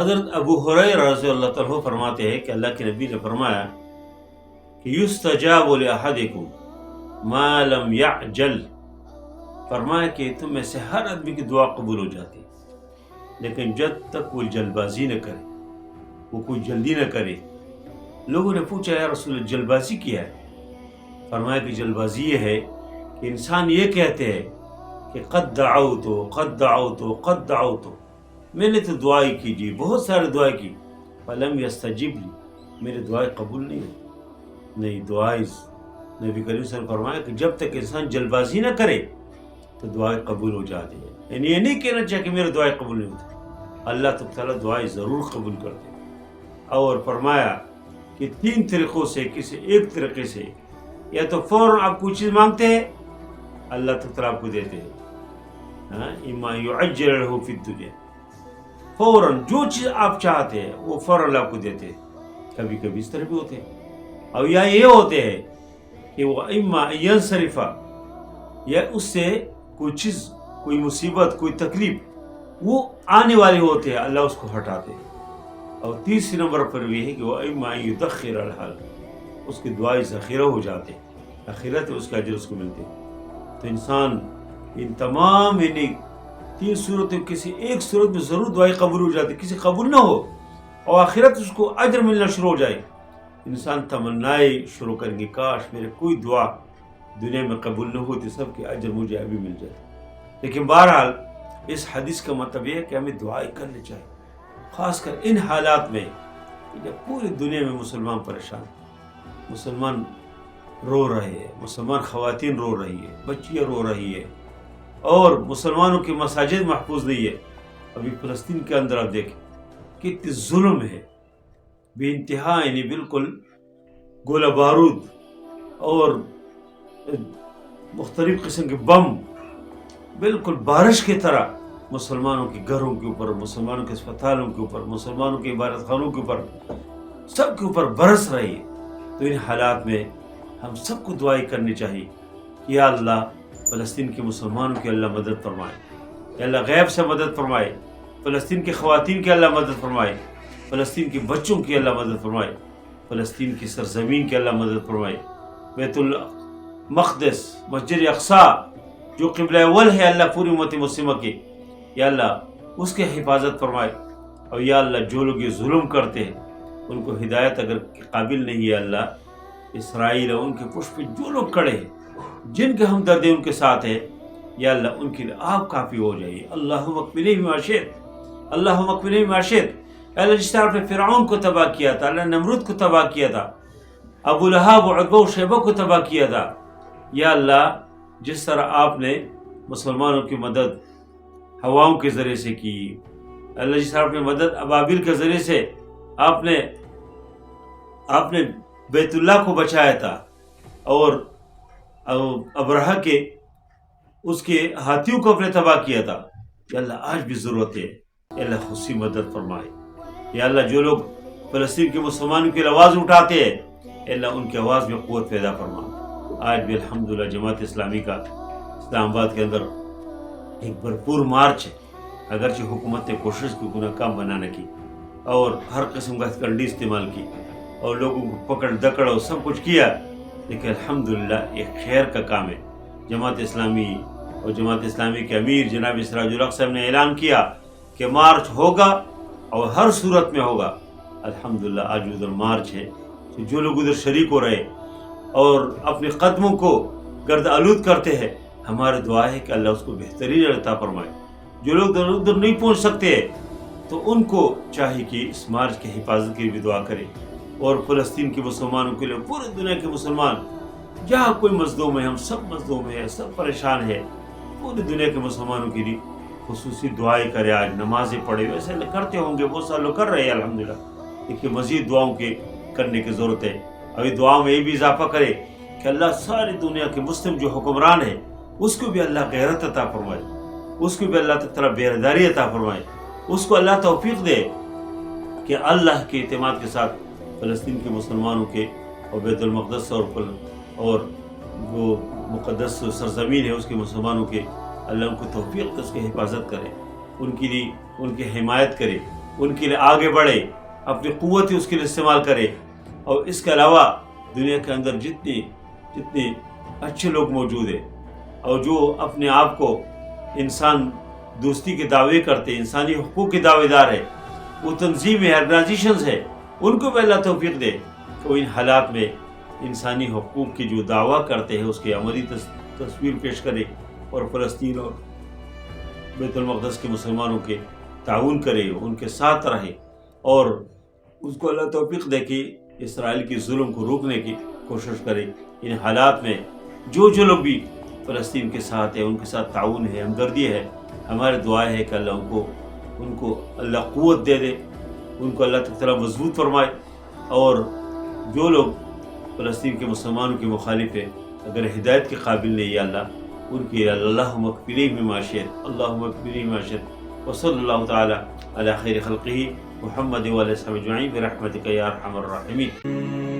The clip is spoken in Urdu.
حضرت ابو ہریرہ رضی اللہ تعالیٰ فرماتے ہیں کہ اللہ کے نبی نے فرمایا کہ یستجاب لأحدکم ما لم یعجل، فرمایا کہ تم میں سے ہر آدمی کی دعا قبول ہو جاتی ہے، لیکن جب تک وہ جلد بازی نہ کرے، وہ کوئی جلدی نہ کرے۔ لوگوں نے پوچھا یا رسول اللہ جلد بازی کیا ہے؟ فرمایا کہ جلد بازی یہ ہے کہ انسان یہ کہتے ہیں کہ قد دعوت قد دعوت قد دعوت، میں نے تو دعائیں کی جی، بہت سارے دعائیں کی، فلم یستجب لی، میرے دعائیں قبول نہیں ہوئی۔ نہیں، دعائیں نبی کریم صلی اللہ علیہ وسلم نے فرمایا کہ جب تک انسان جلد بازی نہ کرے تو دعائیں قبول ہو جاتی ہیں۔ یعنی یہ نہیں کہنا چاہیے کہ میرے دعائیں قبول نہیں ہوتی، اللہ تعالیٰ دعائیں ضرور قبول کرتے ہیں۔ اور فرمایا کہ 3 طریقوں سے، کسی ایک طریقے سے، یا تو فوراً آپ کوئی چیز مانگتے ہیں اللہ تعالیٰ آپ کو دیتے ہیں، اما یعجل لہ فی الدنیا، فوراً جو چیز آپ چاہتے ہیں وہ فوراً آپ کو دیتے ہیں۔ کبھی کبھی اس طرح بھی ہوتے ہیں، اور یا یہ ہوتے ہیں کہ وہ اما ینصرف، یا اس سے کوئی چیز، کوئی مصیبت، کوئی تکلیف وہ آنے والی ہوتے ہیں، اللہ اس کو ہٹاتے ہیں۔ اور تیسری نمبر پر بھی ہے کہ وہ اما یدخر الحال، اس کی دعائیں ذخیرہ ہو جاتے ہیں، آخرت میں اس کا اجر اس کو ملتے ہیں۔ تو انسان ان تمام یعنی 3 صورتوں، کسی ایک صورت میں ضرور دعائیں قبول ہو جاتی، کسی قبول نہ ہو اور آخرت اس کو اجر ملنا شروع ہو جائے، انسان تمنائیں شروع کریں گے کاش میرے کوئی دعا دنیا میں قبول نہ ہوتی، سب کے اجر مجھے ابھی مل جائے۔ لیکن بہرحال اس حدیث کا مطلب یہ ہے کہ ہمیں دعائیں کرنی چاہیے، خاص کر ان حالات میں جب پوری دنیا میں مسلمان پریشان، مسلمان رو رہے ہیں، مسلمان خواتین رو رہی ہے، بچیاں رو رہی ہے، اور مسلمانوں کی مساجد محفوظ نہیں ہے۔ ابھی فلسطین کے اندر آپ دیکھیں کتنی ظلم ہے، بے انتہا، یعنی بالکل گولہ بارود اور مختلف قسم کے بم بالکل بارش کی طرح مسلمانوں کے گھروں کے اوپر، مسلمانوں کے اسپتالوں کے اوپر، مسلمانوں کے عبادت خانوں کے اوپر، سب کے اوپر برس رہی ہے۔ تو ان حالات میں ہم سب کو دعائیں کرنی چاہیے، یا اللہ فلسطین کے مسلمانوں کی اللہ مدد فرمائے، یا اللہ غیب سے مدد فرمائے، فلسطین کی خواتین کی اللہ مدد فرمائے، فلسطین کے بچوں کی اللہ مدد فرمائے، فلسطین کی سرزمین کی اللہ مدد فرمائے، بیت المقدس، مسجد اقصی جو قبلہ اول ہے اللہ پوری امت مسلمہ کی، یا اللہ اس کی حفاظت فرمائے۔ اور یا اللہ جو لوگ یہ ظلم کرتے ہیں ان کو ہدایت اگر قابل نہیں ہے، اللہ اسرائیل اور ان کے پشت پہ جو لوگ کھڑے ہیں، جن کے ہمدردی ان کے ساتھ ہے، یا اللہ ان کے لیے آپ کافی ہو جائیے۔ اللہم اکفنی بما شئت، اللہم اکفنی بما شئت۔ اللہ جس طرح پہ فرعون کو تباہ کیا تھا، اللہ نمرود کو تباہ کیا تھا، ابو لہب و عتبہ و شیبہ کو تباہ کیا تھا، یا اللہ جس طرح آپ نے مسلمانوں کی مدد ہواؤں کے ذریعے سے کی، اللہ جس طرح اپنی مدد ابابیل کے ذریعے سے آپ نے بیت اللہ کو بچایا تھا، اور ابرہہ کے اس کے ہاتھیوں کو اپنے تباہ کیا تھا، یا اللہ آج بھی ضرورت ہے، یا اللہ خصوصی مدد فرمائے۔ یا اللہ جو لوگ فلسطین کے مسلمانوں کی آواز اٹھاتے ہیں، یا اللہ ان کی آواز میں قوت پیدا فرما۔ آج بھی الحمدللہ جماعت اسلامی کا اسلام آباد کے اندر ایک بھرپور مارچ ہے، اگرچہ حکومت نے کوشش کی گناہ کام بنانے کی اور ہر قسم کا ہتھکرنڈی استعمال کی اور لوگوں کو پکڑ دکڑ اور سب کچھ کیا، لیکن الحمدللہ ایک خیر کا کام ہے۔ جماعت اسلامی اور جماعت اسلامی کے امیر جناب سراج الحق صاحب نے اعلان کیا کہ مارچ ہوگا اور ہر صورت میں ہوگا۔ الحمدللہ آج ادھر مارچ ہے، تو جو لوگ ادھر شریک ہو رہے اور اپنے قدموں کو گرد آلود کرتے ہیں، ہماری دعا ہے کہ اللہ اس کو بہترین عطا فرمائے۔ جو لوگ ادھر نہیں پہنچ سکتے تو ان کو چاہیے کہ اس مارچ کی حفاظت کی بھی دعا کرے، اور فلسطین کے مسلمانوں کے لیے، پوری دنیا کے مسلمان جہاں کوئی مظلوم ہے، ہم سب مظلوم ہیں، سب پریشان ہیں، پوری دنیا کے مسلمانوں کے لیے خصوصی دعائیں کرے، آج نمازیں پڑھے، ویسے کرتے ہوں گے، بہت سارے لوگ کر رہے ہیں الحمدللہ، لیکن مزید دعاؤں کے کرنے کی ضرورت ہے۔ ابھی دعاؤں میں یہ بھی اضافہ کرے کہ اللہ ساری دنیا کے مسلم جو حکمران ہے اس کو بھی اللہ غیرت عطا فرمائے، اس کو بھی اللہ تعالیٰ بیداری عطا فرمائے، اس کو اللہ توفیق دے کہ اللہ کے اعتماد کے ساتھ فلسطین کے مسلمانوں کے اور بیت المقدس اور وہ مقدس سرزمین ہے اس کے مسلمانوں کے، اللہ ان کو توفیق دے، اس کی حفاظت کرے، ان کے لیے ان کی حمایت کرے، ان کے لیے آگے بڑھے، اپنی قوت اس کے لیے استعمال کرے. اور اس کے علاوہ دنیا کے اندر جتنے اچھے لوگ موجود ہیں اور جو اپنے آپ کو انسان دوستی کے دعوے کرتے، انسانی حقوق کے دعوے دار ہے، وہ تنظیمیں آرگنائزیشنز ہے، ان کو بھی اللہ توفیق دے کہ وہ ان حالات میں انسانی حقوق کی جو دعویٰ کرتے ہیں اس کی عملی تصویر پیش کرے اور فلسطین اور بیت المقدس کے مسلمانوں کے تعاون کرے، ان کے ساتھ رہے، اور اس کو اللہ توفیق دے کہ اسرائیل کی ظلم کو روکنے کی کوشش کرے. ان حالات میں جو لوگ بھی فلسطین کے ساتھ ہیں ان کے ساتھ تعاون ہے، ہمدردی ہے. ہماری دعا ہے کہ اللہ ان کو اللہ قوت دے دے، ان کو اللہ تعالیٰ مضبوط فرمائے. اور جو لوگ فلسطین کے مسلمانوں کے مخالف ہیں، اگر ہدایت کے قابل نہیں یا اللہ ان کی اللہم اکفنیہم بما شئت، اللہم اکفنیہم بما شئت. وصلی اللہ تعالی علی خیر خلقہ محمد وعلی آلہ وصحبہ اجمعین برحمتک یا ارحم الراحمین.